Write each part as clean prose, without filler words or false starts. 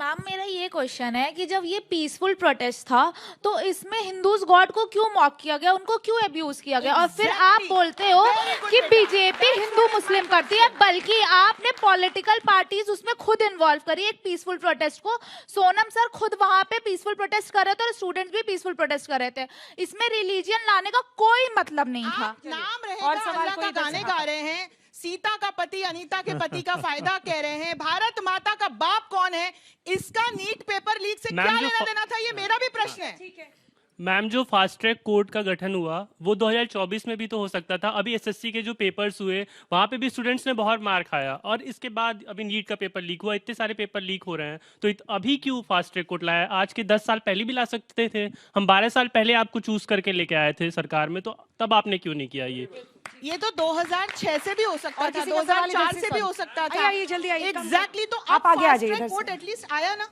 Ma'am मेरा ये question है कि जब ये पीसफुल प्रोटेस्ट था तो इसमें हिंदूज गॉड को क्यों मॉक किया गया, उनको क्यों अब्यूज किया गया? और फिर आप बोलते हो कि बीजेपी हिंदू मुस्लिम करती है, बल्कि आपने पॉलिटिकल पार्टीज उसमें खुद इन्वॉल्व करी एक पीसफुल प्रोटेस्ट को। सोनम सर खुद वहां पे पीसफुल प्रोटेस्ट कर रहे थे और स्टूडेंट्स भी पीसफुल प्रोटेस्ट कर रहे थे। इसमें रिलीजियन लाने का कोई मतलब नहीं था। नाम रहेगा अल्लाह का गाने गा रहे हैं, सीता का पति अनीता के पति का फायदा कह रहे हैं, भारत माता का बाप कौन है, इसका नीट पेपर लीक से क्या लेना देना था, ये मेरा भी प्रश्न है। ठीक है मैम, जो फास्ट ट्रैक कोर्ट का गठन हुआ वो 2024 में भी तो हो सकता था। अभी एसएससी के जो पेपर्स हुए वहाँ पे भी स्टूडेंट्स ने बहुत मार खाया, और इसके बाद अभी नीट का पेपर लीक हुआ, इतने सारे पेपर लीक हो रहे हैं, तो अभी क्यों फास्ट ट्रैक कोर्ट लाया? आज के 10 साल पहले भी ला सकते थे। हम 12 साल पहले आपको चूज करके लेके आए थे सरकार में, तो तब आपने क्यों नहीं किया? ये तो 2006 से भी हो सकता था, 2004 से भी हो सकता था। आइए जल्दी आइए। एग्जैक्टली, तो आप आगे आ जाइए। कोर्ट एटलीस्ट आया ना,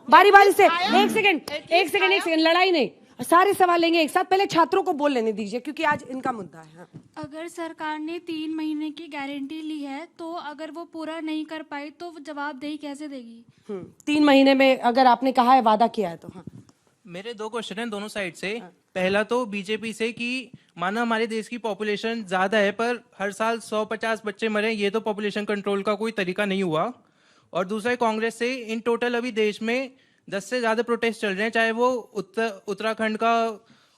बारी बारी से। एक सेकंड, लड़ाई नहीं, सारे सवाल लेंगे एक साथ। पहले छात्रों को बोल लेने दीजिए क्योंकि आज इनका मुद्दा है। हाँ। अगर सरकार ने 3 महीने की गारंटी ली है तो अगर वो पूरा नहीं कर पाई तो वो जवाबदेही कैसे देगी? 3 महीने में अगर आपने कहा है, वादा किया है तो। हाँ। मेरे 2 क्वेश्चन हैं दोनों साइड से। पहला तो बीजेपी से कि माना हमारे देश की पॉपुलेशन ज्यादा है पर हर साल 150 बच्चे मरे, ये तो पॉपुलेशन कंट्रोल का कोई तरीका नहीं हुआ। और दूसरा है कांग्रेस से, इन टोटल अभी देश में 10 से ज्यादा प्रोटेस्ट चल रहे हैं, चाहे वो उत्तराखंड का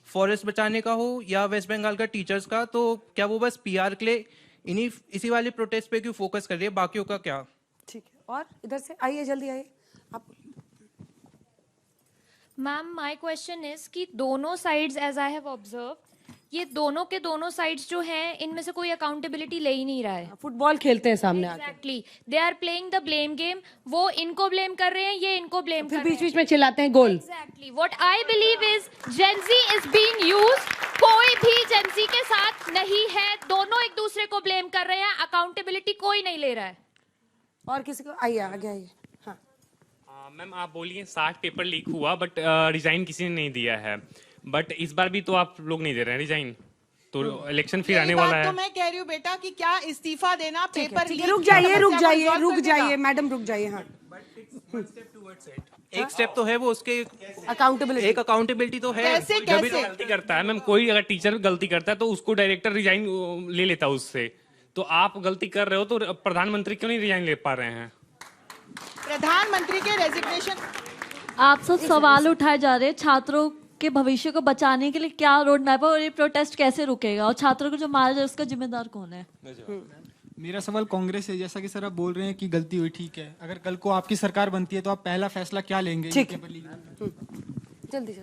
फॉरेस्ट बचाने का हो या वेस्ट बंगाल का टीचर्स का, तो क्या वो बस पीआर के लिए इसी वाले प्रोटेस्ट पे क्यों फोकस कर रही है, बाकियों का क्या? ठीक है, और इधर से आइए, जल्दी आइए आप। मैम माय क्वेश्चन इज कि दोनों sides as I have observe, ये दोनों के दोनों साइड्स जो हैं इनमें से कोई अकाउंटेबिलिटी ले ही नहीं रहा है। फुटबॉल खेलते हैं सामने आके। Exactly, they are playing the blame game. वो इनको ब्लेम कर रहे हैं, ये इनको ब्लेम कर रहे हैं, बीच बीच में चिल्लाते हैं goal. Exactly what I believe is Gen Z is being used. कोई भी जेंजी के साथ नहीं है, दोनों एक दूसरे को ब्लेम कर रहे हैं, अकाउंटेबिलिटी कोई नहीं ले रहा है। और किसी को? आइए आगे आइए। हाँ मैम, आप बोलिए 60 पेपर लीक हुआ बट रिजाइन किसी ने नहीं दिया है, बट इस बार भी तो आप लोग नहीं दे रहे हैं रिजाइन, तो इलेक्शन फिर आने वाला है। तो मैं कह रही हूँ बेटा कि क्या इस्तीफा देना पेपर लीक। रुक जाइए मैडम, रुक जाइए। हाँ, एक स्टेप तो है वो, उसके अकाउंटेबिलिटी, एक अकाउंटेबिलिटी तो है। कैसे जब भी गलती करता है मैम, कोई अगर टीचर गलती करता है तो उसको डायरेक्टर रिजाइन ले लेता है उससे, तो आप गलती कर रहे हो तो प्रधानमंत्री क्यों नहीं रिजाइन ले पा रहे हैं? प्रधानमंत्री के रेजिग्नेशन। आप सब सवाल उठाए जा रहे हैं छात्रों के भविष्य को बचाने के लिए क्या रोड मैप है और ये प्रोटेस्ट कैसे रुकेगा, और छात्रों को जो मारा जाए उसका जिम्मेदार कौन है? मेरा सवाल कांग्रेस है, जैसा कि सर आप बोल रहे हैं कि गलती हुई, ठीक है, अगर कल को आपकी सरकार बनती है तो आप पहला फैसला क्या लेंगे? जल्दी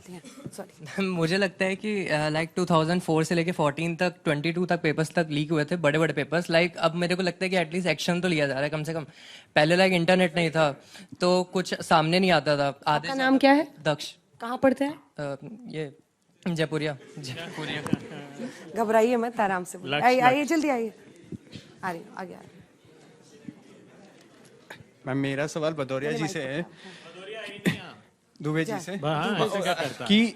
सॉरी। मुझे लगता है कि लाइक 2004 से लेके 14 तक 22 तक पेपर्स तक लीक हुए थे, बड़े बड़े पेपर्स। लाइक अब मेरे को लगता है कि एटलीस्ट एक्शन तो लिया जा रहा है कम से कम। पहले लाइक इंटरनेट नहीं था तो कुछ सामने नहीं आता था। आपका नाम क्या है? दक्ष। कहाँ पढ़ते हैं? ये जयपुरिया। घबराइए मत, आराम से आइए, जल्दी आइए। आगे आगे। मैम, मेरा सवाल भदौरिया जी से है, दुबे जी से, कि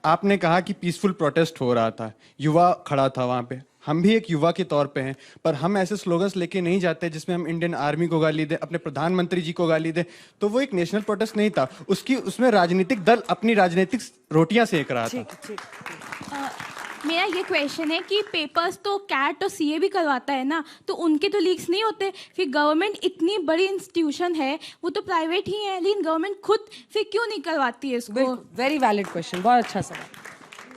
आपने कहा कि पीसफुल प्रोटेस्ट हो रहा था, युवा खड़ा था वहां पे, हम भी एक युवा के तौर पे हैं, पर हम ऐसे स्लोगन्स लेके नहीं जाते जिसमें हम इंडियन आर्मी को गाली दे, अपने प्रधानमंत्री जी को गाली दे, तो वो एक नेशनल प्रोटेस्ट नहीं था, उसमें राजनीतिक दल अपनी राजनीतिक रोटियां सेक रहा था। मेरा ये क्वेश्चन है कि पेपर्स तो कैट और सीए भी करवाता है ना, तो उनके तो लीक्स नहीं होते? फिर गवर्नमेंट इतनी बड़ी इंस्टीट्यूशन है, वो तो प्राइवेट ही है, लेकिन गवर्नमेंट खुद फिर क्यों नहीं करवाती है इसको? वेरी वैलिड क्वेश्चन, बहुत अच्छा सवाल।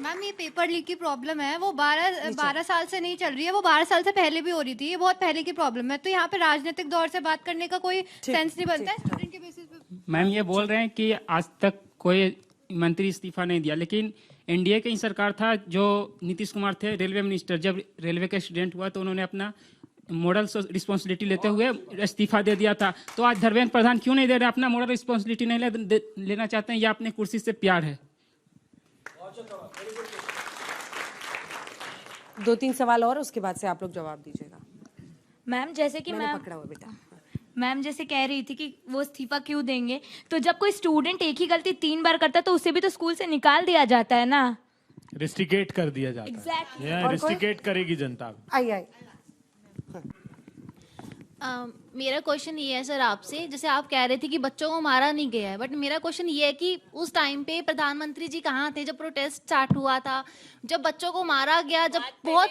मैम, ये पेपर लीक की प्रॉब्लम है वो 12 साल से नहीं चल रही है, वो 12 साल से पहले भी हो रही थी, ये बहुत पहले की प्रॉब्लम है, तो यहाँ पे राजनीतिक दौर से बात करने का कोई सेंस नहीं बनता है स्टूडेंट के बेसिस पे। मैम, ये बोल रहे हैं कि आज तक कोई मंत्री इस्तीफा नहीं दिया, लेकिन एनडीए की सरकार था जो नीतीश कुमार थे रेलवे मिनिस्टर, जब रेलवे का एक्सीडेंट हुआ तो उन्होंने अपना मोरल रिस्पॉन्सिबिलिटी लेते हुए इस्तीफा दे दिया था। तो आज धर्मेंद्र प्रधान क्यों नहीं दे रहे? अपना मोरल रिस्पॉन्सिबिलिटी नहीं लेना चाहते हैं या अपने कुर्सी से प्यार है? 2-3 सवाल और, उसके बाद से आप लोग जवाब दीजिएगा। मैम जैसे कि मैंने पकड़ा हुआ बेटा। मैम जैसे कह रही थी कि वो इस्तीफा क्यों देंगे, तो जब कोई स्टूडेंट एक ही गलती 3 बार करता है तो उसे भी तो स्कूल से निकाल दिया जाता है ना, रिस्ट्रिकेट कर दिया जाता है। एग्जैक्टली, रिस्ट्रिकेट करेगी जनता। आइए। मेरा क्वेश्चन ये है सर आपसे, जैसे आप कह रहे थे कि बच्चों को मारा नहीं गया है, बट मेरा क्वेश्चन ये है कि उस टाइम पे प्रधानमंत्री जी कहाँ थे जब प्रोटेस्ट स्टार्ट हुआ था, जब बच्चों को मारा गया, जब बहुत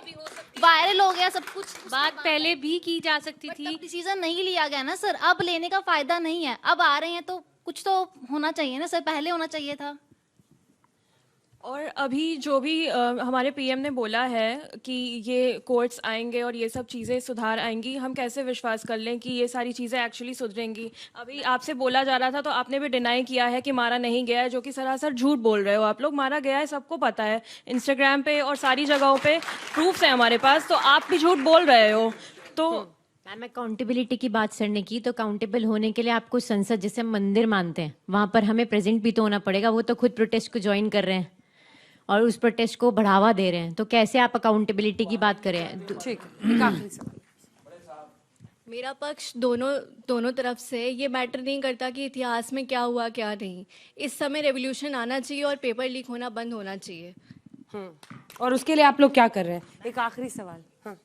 वायरल हो गया सब कुछ? बात पहले भी की जा सकती थी। डिसीजन नहीं लिया गया ना सर, अब लेने का फायदा नहीं है। अब आ रहे हैं तो कुछ तो होना चाहिए ना सर, पहले होना चाहिए था। और अभी जो भी हमारे पीएम ने बोला है कि ये कोर्ट्स आएंगे और ये सब चीज़ें सुधार आएंगी, हम कैसे विश्वास कर लें कि ये सारी चीज़ें एक्चुअली सुधरेंगी? अभी आपसे बोला जा रहा था तो आपने भी डिनाई किया है कि मारा नहीं गया है, जो कि सरासर झूठ बोल रहे हो आप लोग। मारा गया है, सबको पता है, इंस्टाग्राम पे और सारी जगहों पे प्रूफ्स है हमारे पास, तो आप भी झूठ बोल रहे हो। तो मैम अकाउंटेबिलिटी की बात सर ने की, तो अकाउंटेबल होने के लिए आपको संसद, जैसे हम मंदिर मानते हैं, वहाँ पर हमें प्रेजेंट भी तो होना पड़ेगा। वो तो खुद प्रोटेस्ट को ज्वाइन कर रहे हैं और उस प्रोटेस्ट को बढ़ावा दे रहे हैं, तो कैसे आप अकाउंटेबिलिटी की बात करें? ठीक, मेरा पक्ष दोनों तरफ से, ये मैटर नहीं करता कि इतिहास में क्या हुआ क्या नहीं। इस समय रेवोल्यूशन आना चाहिए और पेपर लीक होना बंद होना चाहिए। और उसके लिए आप लोग क्या कर रहे हैं? एक आखिरी सवाल। हाँ।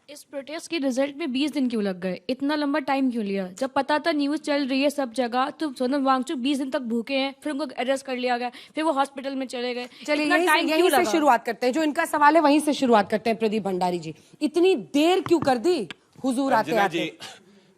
इस प्रोटेस्ट के रिजल्ट में 20 दिन क्यों लग गए? इतना लंबा टाइम क्यों लिया? जब पता था न्यूज़ चल रही है सब जगह, तो सोनम वांगचुक 20 दिन तक भूखे हैं, फिर उनको अरेस्ट कर लिया गया, फिर वो हॉस्पिटल में चले गए। चलिए यहीं से शुरुआत करते हैं, जो इनका सवाल है वहीं से शुरुआत करते हैं। प्रदीप भंडारी जी, इतनी देर क्यों कर दी हुजूर आते आते?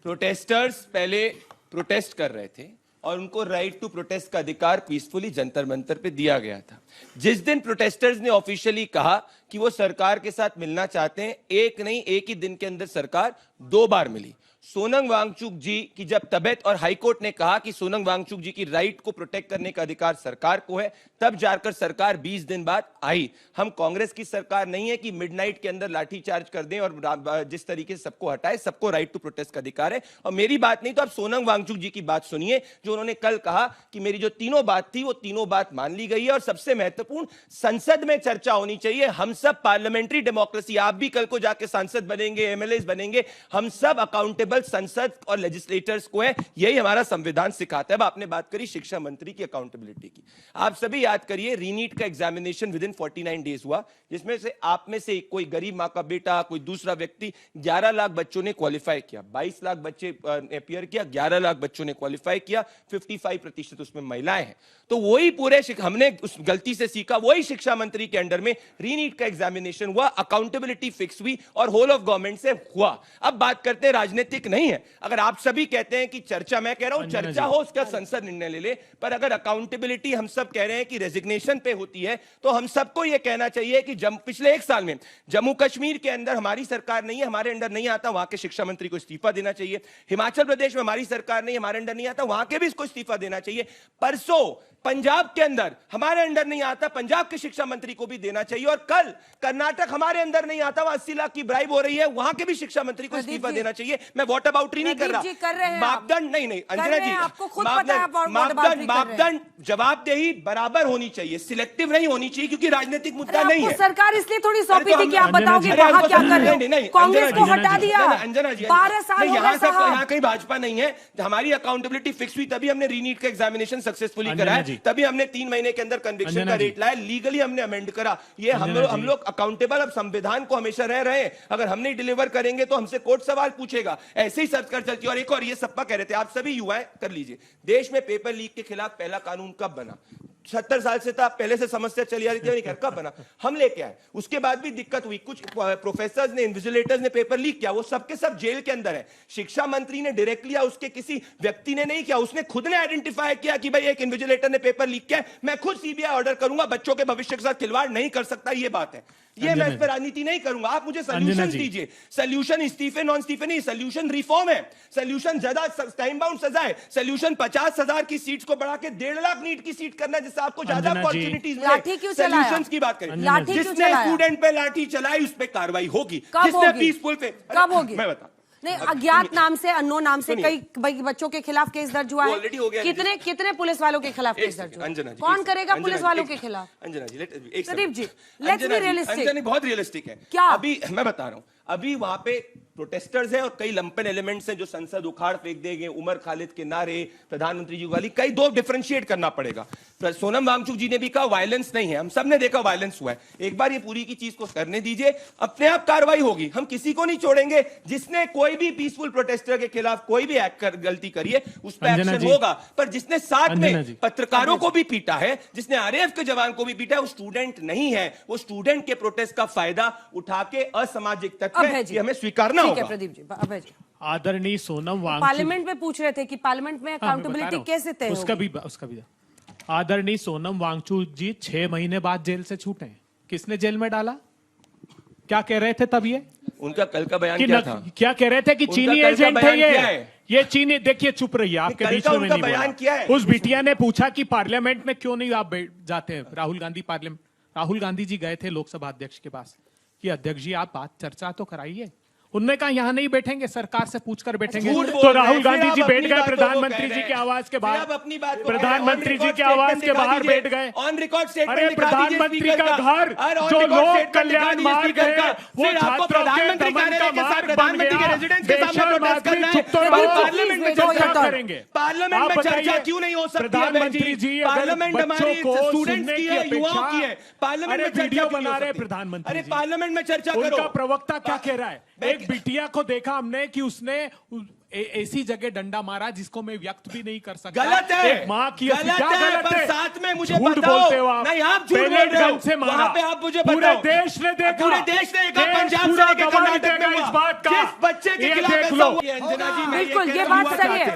प्रोटेस्टर्स पहले प्रोटेस्ट कर रहे थे और उनको राइट टू प्रोटेस्ट का अधिकार पीसफुली जंतर मंतर पे दिया गया था। जिस दिन प्रोटेस्टर्स ने ऑफिशियली कहा कि वो सरकार के साथ मिलना चाहते हैं, एक नहीं एक ही दिन के अंदर सरकार 2 बार मिली। सोनम वांगचुक जी की जब तबीयत और हाईकोर्ट ने कहा कि सोनम वांगचुक जी की राइट को प्रोटेक्ट करने का अधिकार सरकार को है, तब जाकर सरकार 20 दिन बाद आई। हम कांग्रेस की सरकार नहीं है कि मिडनाइट के अंदर लाठीचार्ज कर दें और जिस तरीके से सबको हटाए। सबको राइट टू प्रोटेस्ट का अधिकार है। और मेरी बात नहीं तो आप सोनम वांगचुक जी की बात सुनिए, जो उन्होंने कल कहा कि मेरी जो तीनों बात थी वो तीनों बात मान ली गई है। और सबसे महत्वपूर्ण, संसद में चर्चा होनी चाहिए। हम सब पार्लियामेंट्री डेमोक्रेसी, आप भी कल को जाके सांसद बनेंगे, एमएलए बनेंगे, हम सब अकाउंटेबल संसद और लेजिस्लेटर्स को है। यही हमारा संविधान सिखाता है। अब आपने बात करी शिक्षा मंत्री की अकाउंटेबिलिटी की, आप सभी याद करिए रीनीट का एग्जामिनेशन विद इन 49 डेज हुआ, जिसमें से आप में से कोई गरीब मां का बेटा, कोई दूसरा व्यक्ति, 11 लाख बच्चों ने क्वालिफाई किया, 22 लाख बच्चे अपियर किया, 11 लाख बच्चों ने क्वालिफाई किया, 55% उसमें महिलाएं हैं। तो वही पूरे हमने उस गलती से सीखा, वही शिक्षा मंत्री के अंडर में रीनीट का एग्जामिनेशन हुआ, अकाउंटेबिलिटी फिक्स हुई और होल ऑफ गवर्नमेंट से हुआ। अब बात करते हैं, राजनीतिक नहीं है। अगर आप सभी कहते हैं कि चर्चा, मैं कह रहा हूं चर्चा हो, उसका संसद निर्णय ले ले, पर अगर अकाउंटेबिलिटी हम सब कह रहे हैं कि रेजिग्नेशन पे होती है, तो हम सबको यह कहना चाहिए कि पिछले 1 साल में जम्मू कश्मीर के अंदर हमारी सरकार नहीं है, हमारे अंडर नहीं आता, वहां के शिक्षा मंत्री को इस्तीफा देना चाहिए। हिमाचल प्रदेश में हमारी सरकार नहीं, हमारे अंडर नहीं आता, वहां के भी इसको इस्तीफा देना चाहिए। परसों पंजाब के अंदर हमारे अंडर नहीं आता, पंजाब के शिक्षा मंत्री को भी देना चाहिए। और कल कर्नाटक हमारे अंदर नहीं आता, वहां 80 लाख की ब्राइब हो रही है, वहां के भी शिक्षा मंत्री को इस्तीफा देना चाहिए। मैं वॉट अबाउटरी नहीं कर रहा, मापदंड नहीं अंजना जी, मापदंड जवाबदेही बराबर होनी चाहिए, सिलेक्टिव नहीं होनी चाहिए, क्योंकि राजनीतिक मुद्दा नहीं है। सरकार इसलिए थोड़ी सौंपी थी कि आप बताओगे वहां क्या कर रहे हो। कांग्रेस को हटा दिया, अंजना जी 12 साल यहाँ कहीं भाजपा नहीं है। हमारी अकाउंटेबिलिटी फिक्स हुई, तभी हमने रीनीट का एग्जामिनेशन सक्सेसफुली कराया, तभी हमने 3 महीने के अंदर कन्विक्शन का रेट लाया, लीगली हमने अमेंड करा। ये हम लोग अकाउंटेबल, अब संविधान को हमेशा रह रहे हैं। अगर हम नहीं डिलीवर करेंगे तो हमसे कोर्ट सवाल पूछेगा। ऐसे ही सरकार चलती है। और एक और, ये सप्पा कह रहे थे, आप सभी युवा कर लीजिए, देश में पेपर लीक के खिलाफ पहला कानून कब बना? 70 साल से था, पहले से समस्या चली आ रही थी, कब बना? हम लेके आए, उसके बाद भी दिक्कत हुई। कुछ प्रोफेसर्स ने, इन्विजिलेटर्स ने पेपर लीक किया, वो सबके सब जेल के अंदर है। शिक्षा मंत्री ने डायरेक्टली या उसके किसी व्यक्ति ने नहीं किया, उसने खुद ने आइडेंटिफाई किया कि भाई एक इन्विजिलेटर ने पेपर लीक किया, मैं खुद सीबीआई ऑर्डर करूंगा, बच्चों के भविष्य के साथ खिलवाड़ नहीं कर सकता। ये बात है, ये मैं इस पर राजनीति नहीं करूंगा। आप मुझे सोल्यूशन दीजिए। सोल्यूशन इस्तीफे नॉन इस्तीफे नहीं, सोल्यूशन रिफॉर्म है। सोल्यूशन ज्यादा टाइम बाउंड सजा है। सोल्यूशन 50,000 की सीट्स को बढ़ा के 1.5 लाख नीट की सीट करना, जिससे आपको ज्यादा अपॉर्चुनिटीज मिले। सोल्यूशंस की बात करें, जिसने स्टूडेंट पे लाठी चलाई उस पे कार्रवाई होगी, जिसने पीसफुल पे, कब होगी मैं बता नहीं, अज्ञात नाम से, अननोन नाम से कई बच्चों के खिलाफ केस दर्ज हुआ है। कितने पुलिस वालों के खिलाफ केस दर्ज हुआ है? कौन करेगा पुलिस वालों के खिलाफ? अंजना जी, Pradeep ji, let's be realistic. Anjana बहुत रियलिस्टिक है। क्या अभी मैं बता रहा हूं, अभी वहां पे प्रोटेस्टर्स हैं और कई लंपेन एलिमेंट्स हैं जो संसद उखाड़ फेंक देंगे, उमर खालिद के नारे, प्रधानमंत्री जी वाली कई दो डिफरेंशिएट करना पड़ेगा। सोनम वांगचुक जी ने भी कहा वायलेंस नहीं है, हम सब ने देखा वायलेंस हुआ है, एक बार ये पूरी की चीज को करने दीजिए, अपने आप कार्रवाई होगी, हम किसी को नहीं छोड़ेंगे। जिसने कोई भी पीसफुल प्रोटेस्टर के खिलाफ कोई भी गलती करी है उस पर एक्शन होगा, पर जिसने साथ में पत्रकारों को भी पीटा है, जिसने आरएएफ के जवान को भी पीटा है, वो स्टूडेंट नहीं है, वो स्टूडेंट के प्रोटेस्ट का फायदा उठा के असामाजिक तत्व ये हमें स्वीकारना ठीक है होगा। प्रदीप जी, अभय जी। आदरणीय सोनम वांगचुक पार्लियामेंट में पूछ रहे थे कि पार्लियामेंट में अकाउंटेबिलिटी कैसे तय उसका होगी? भी आदरणीय सोनम वांगचुक जी 6 महीने बाद जेल से छूटे हैं। किसने जेल में डाला? क्या कह रहे थे तब ये? उनका कल का बयान क्या था? क्या कह रहे थे कि चीनी एजेंट है ये चीनी। देखिए चुप रहिए, आपके बीच में नहीं बयान क्या है? उस बिटिया ने पूछा कि पार्लियामेंट में क्यों नहीं आप जाते हैं? राहुल गांधी जी गए थे लोकसभा अध्यक्ष के पास कि अध्यक्ष जी आप बात चर्चा तो कराइए। उन्होंने कहा यहाँ नहीं बैठेंगे, सरकार से पूछकर बैठेंगे। तो राहुल गांधी जी बैठ गए प्रधानमंत्री जी के आवास के बाहर, प्रधानमंत्री जी के आवास के बाहर बैठ गए। ऑन रिकॉर्ड स्टेटमेंट अरे प्रधानमंत्री का घर जो लोग कल्याण मार्ग गए वो छात्रों के दमन का मार्ग बन गया। बेशर्म आदमी चुप तो रहो, पार्लियामेंट में चर्चा करेंगे। पार्लियामेंट में चर्चा क्यों नहीं हो सकती? प्रधानमंत्री जी पार्लियामेंट हमारी स्टूडेंट्स की है, युवाओं की है, पार्लियामेंट में वीडियो बना रहे प्रधानमंत्री। अरे पार्लियामेंट में चर्चा करो। उनका प्रवक्ता क्या कह रहा है? एक बिटिया को देखा हमने कि उसने ऐसी जगह डंडा मारा जिसको मैं व्यक्त भी नहीं कर सकता। गलत है, एक माँ की गलत क्या है, गलत पर है? साथ में मुझे झूठ बताओ। बोलते हो आप। नहीं, आप झूठ बोल पेलेट रहे हो। गन से मारा। वहाँ पे आप मुझे पूरे बताओ। देश ने देखा, पूरे देश ने देखा, देश पंजाब पूरा से लेकर गवाही कर्नाटक देगा में इस हुआ। बात का। जिस बच्चे के ये खिलाफ देख ऐसा लो। हुआ, अंजना जी, मैं बिल्कुल, ये कहना बात हुआ सही है। चाहते हैं।